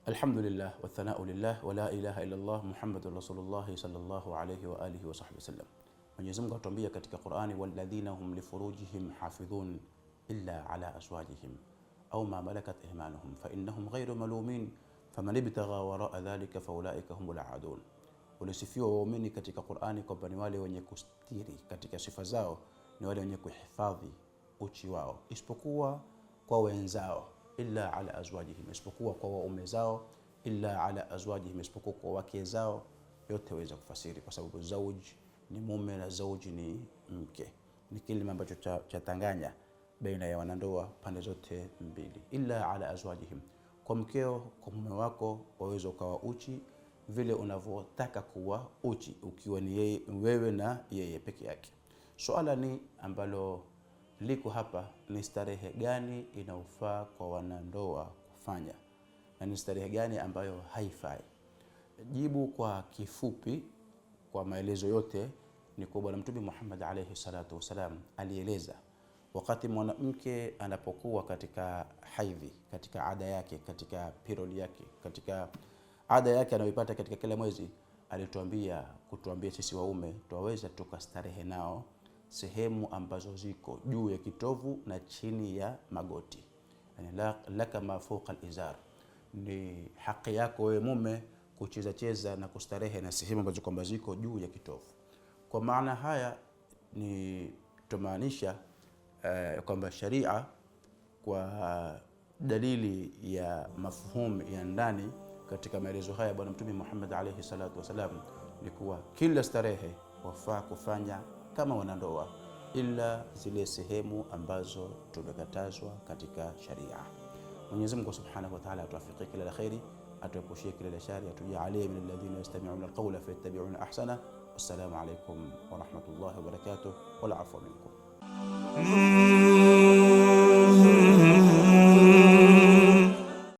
Alhamdulillah wa thanau lillah wa la ilaha illa Allah Muhammadur Rasulullah sallallahu alayhi wa alihi wa sahbihi wasallam. Mwenyezi Mungu atuambia katika Qur'ani, walladhina hum li furujihim hafidhun illa ala azwajihim au ma malakat aymanuhum fa innahum ghayru malumin faman ibtagha wara'a dhalika fa ulaika humul aadun. Walisifiwa waumini katika Qur'ani kwamba ni wale wenye kustiri, katika sifa zao ni wale wenye kuhifadhi uchi wao, isipokuwa kwa wenzao, illa ala azwajihim, isipokuwa kwa waume zao, illa ala azwajihim, isipokuwa kwa wake zao. Yote waweza kufasiri kwa sababu zauj ni mume na zauj ni mke, ni kilima ambacho chatanganya baina ya wanandoa pande zote mbili. Illa ala azwajihim, kwa mkeo, kwa mume wako waweza ukawa uchi vile unavyotaka kuwa uchi, ukiwa ni wewe na yeye peke yake. Swala ni ambalo liko hapa ni starehe gani inaufaa kwa wanandoa kufanya na ni starehe gani ambayo haifai? Jibu kwa kifupi, kwa maelezo yote, ni kwa Bwana Mtume Muhammad alayhi salatu wasalam alieleza wakati mwanamke anapokuwa katika haidhi, katika ada yake, katika period yake, katika ada yake anayoipata katika kila mwezi, alituambia kutuambia sisi waume tuwaweza tukastarehe nao sehemu ambazo ziko juu ya kitovu na chini ya magoti. Yani laka ma fawqa al-izar, ni haki yako wewe mume kucheza cheza na kustarehe na sehemu ambazo kwamba ziko juu ya kitovu. Kwa maana haya ni tumaanisha kwamba sharia kwa dalili ya mafhumu ya ndani katika maelezo haya Bwana Mtume Muhammad alayhi salatu wasalam ni kuwa kila starehe wafaa kufanya kama wanandoa, ila zile sehemu ambazo tumekatazwa katika sharia. Mwenyezi Mungu Subhanahu wa Ta'ala atuwafikie kila la khairi, atuepushie kila la shari, atujalie min alladhina yastami'una alqawla fayattabi'una ahsana. Wassalamu alaykum wa rahmatullahi wa barakatuh, wal afwa minkum.